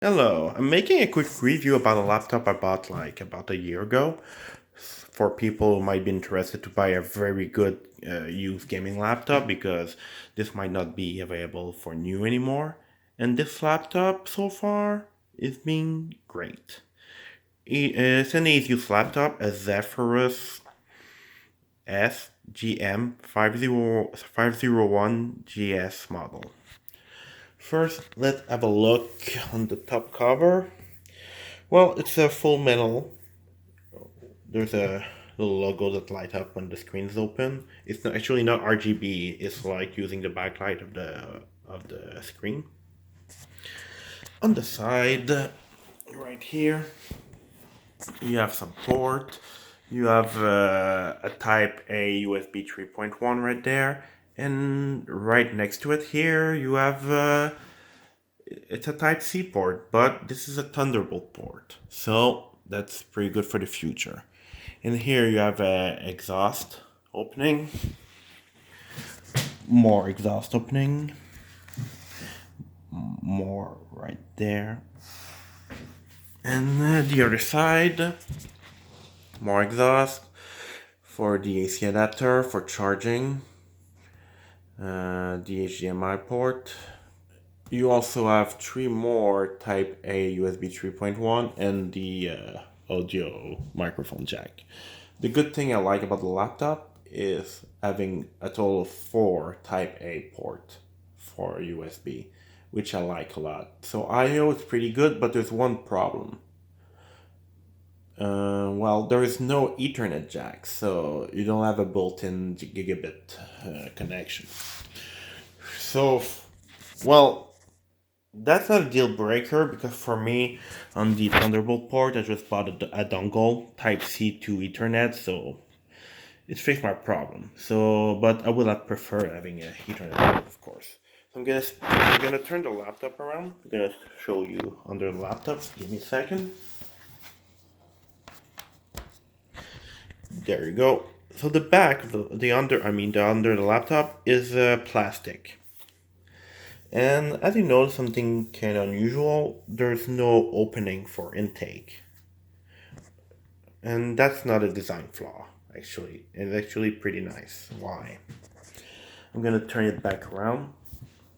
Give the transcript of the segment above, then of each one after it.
Hello, I'm making a quick review about a laptop I bought like about a year ago for people who might be interested to buy a very good used gaming laptop because this might not be available for new anymore. And this laptop so far is being great. It's an Asus laptop, a Zephyrus S GM501GS model. First, let's have a look on the top cover. Well, it's a full metal. There's a little logo that lights up when the screen is open. It's actually not RGB. It's like using the backlight of the screen. On the side, right here, you have some port. You have a Type A USB 3.1 right there, and right next to it here you have it's a Type C port, but this is a Thunderbolt port, so that's pretty good for the future. And here you have a exhaust opening, more exhaust opening, more right there, and the other side, more exhaust for the AC adapter for charging, the HDMI port. You also have three more Type A USB 3.1 and the audio microphone jack. The good thing I like about the laptop is having a total of four Type A port for USB, which I like a lot. So I/O is pretty good, but there's one problem. Well, there is no Ethernet jack, so you don't have a built-in gigabit connection. So, well, that's not a deal breaker because for me, on the Thunderbolt port, I just bought a dongle Type C to Ethernet, so it fixed my problem. So, but I would have preferred having a Ethernet port, of course. So I'm gonna turn the laptop around. I'm gonna show you under the laptop. Give me a second. There you go. So the back, the under the laptop is plastic. And as you notice, something kind of unusual, there's no opening for intake. And that's not a design flaw, actually. It's actually pretty nice. Why? I'm gonna turn it back around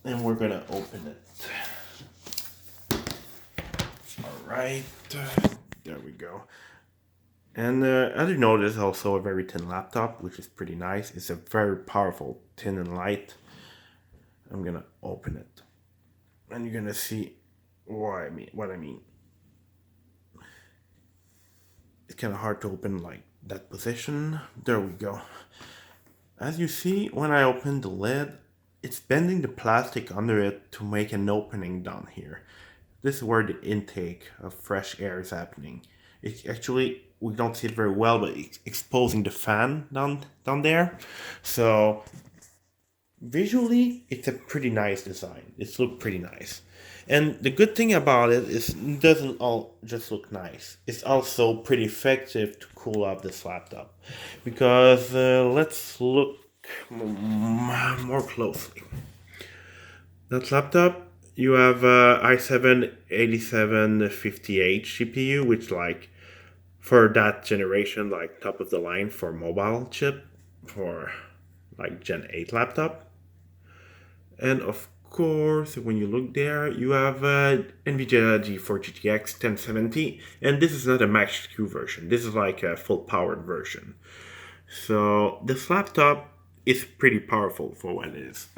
and we're gonna open it. Alright, there we go. And as you notice, also a very thin laptop, which is pretty nice. It's a very powerful, thin and light. I'm gonna open it. And you're gonna see what I mean. It's kind of hard to open like that position. There we go. As you see, when I open the lid, it's bending the plastic under it to make an opening down here. This is where the intake of fresh air is happening. It's actually, we don't see it very well, but it's exposing the fan down there. So visually, it's a pretty nice design. It's looked pretty nice. And the good thing about it is it doesn't all just look nice. It's also pretty effective to cool off this laptop. Because let's look more closely. That laptop, you have i7-8750H CPU, which like for that generation, like top of the line for mobile chip, for like Gen 8 laptop. And of course, when you look there, you have NVIDIA GeForce GTX 1070, and this is not a Max Q version. This is like a full powered version. So this laptop is pretty powerful for what it is.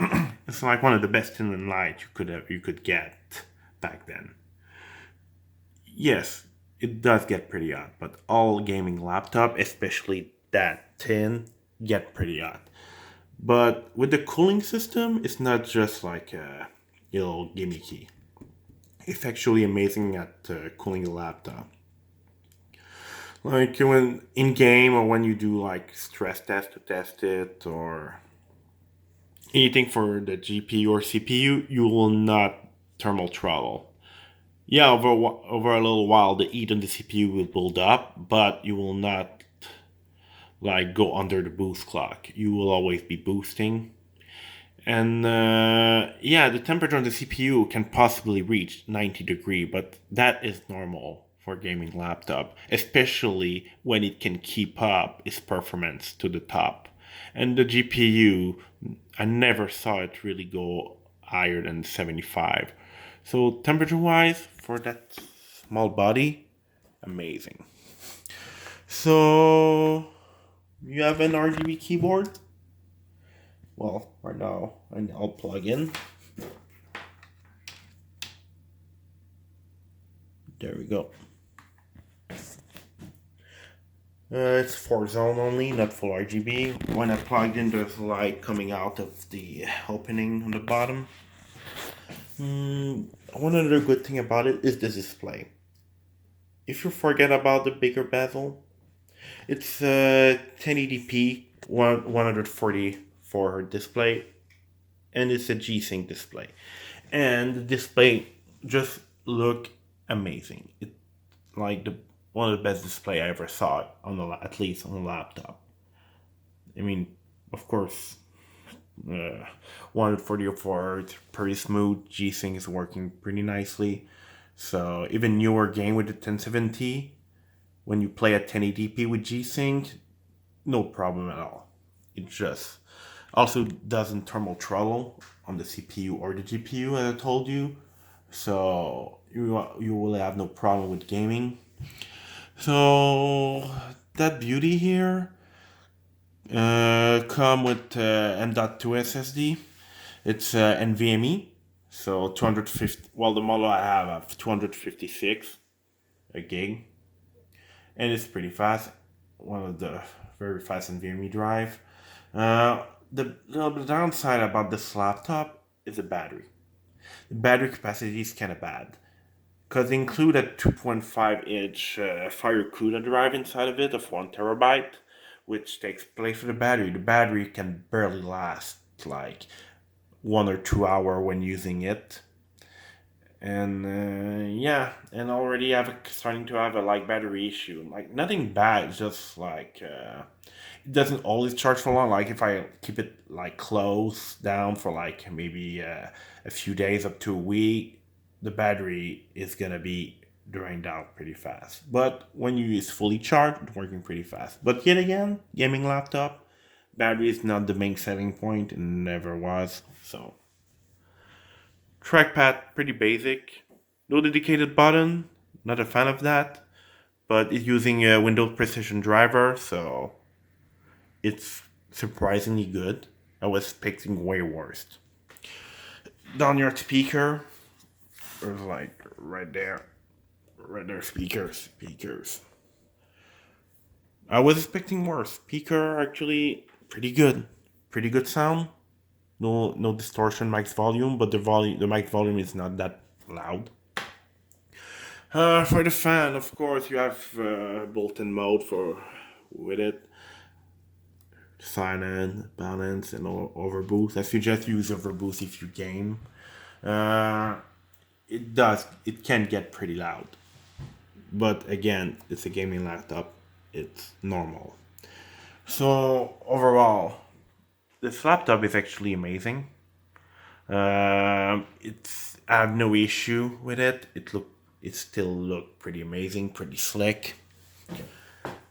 It's like one of the best thin and light you could get back then. Yes, it does get pretty hot, but all gaming laptop, especially that thin, get pretty hot. But with the cooling system, it's not just like a little gimmicky. It's actually amazing at cooling the laptop. Like when in game or when you do like stress test to test it or anything for the GPU or CPU, you will not thermal throttle. Yeah, over a little while, the heat on the CPU will build up, but you will not like go under the boost clock. You will always be boosting, And yeah, the temperature on the CPU can possibly reach 90 degree, but that is normal for a gaming laptop, especially when it can keep up its performance to the top. And the GPU, I never saw it really go higher than 75. So temperature wise, for that small body, amazing. So you have an RGB keyboard? Well, right now I'll plug in. There we go. It's 4-zone only, not full RGB. When I plugged in, there's light coming out of the opening on the bottom. One other good thing about it is the display. If you forget about the bigger bezel, it's a 1080p 144 display, and it's a G-Sync display. And the display just look amazing. It like the one of the best display I ever saw on the at least on a laptop. I mean, of course, 144 it's pretty smooth. G-Sync is working pretty nicely. So even newer game with the 1070, when you play at 1080p with G-Sync, no problem at all. It just also doesn't thermal trouble on the CPU or the GPU, as I told you. So you will have no problem with gaming. So that beauty here come with M.2 SSD. It's NVMe, so 250. Well, the model I have 256 a gig, and it's pretty fast. One of the very fast NVMe drive. The little bit downside about this laptop is the battery. The battery capacity is kind of bad because they include a 2.5-inch fire CUDA drive inside of it of 1 terabyte, which takes place for the battery. The battery can barely last like 1 or 2 hours when using it. And yeah, and already starting to have a like battery issue. Like nothing bad, it's just like it doesn't always charge for long. Like if I keep it like closed down for like maybe a few days up to a week, the battery is gonna be drained out pretty fast. But when you use fully charged, it's working pretty fast. But yet again, gaming laptop, battery is not the main selling point and never was. So trackpad, pretty basic. No dedicated button, not a fan of that. But it's using a Windows Precision driver, so it's surprisingly good. I was expecting way worse. Down your speaker, there's like right there, speakers. I was expecting worse. Speaker actually pretty good sound. No distortion, max volume, but the mic volume is not that loud. For the fan, of course, you have built-in mode for with it. Silent, balance, and overboost. I suggest use overboost if you game. Uh, it can get pretty loud. But again, it's a gaming laptop. It's normal. So overall, this laptop is actually amazing. I have no issue with it. It still look pretty amazing, pretty slick.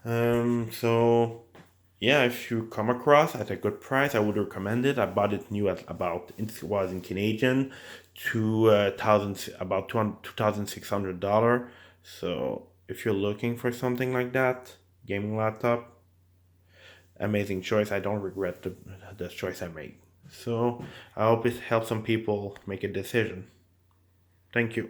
So yeah, if you come across at a good price, I would recommend it. I bought it new at about it was in Canadian, $2,600. So if you're looking for something like that, gaming laptop, amazing choice. I don't regret the choice I made. So I hope it helps some people make a decision. Thank you.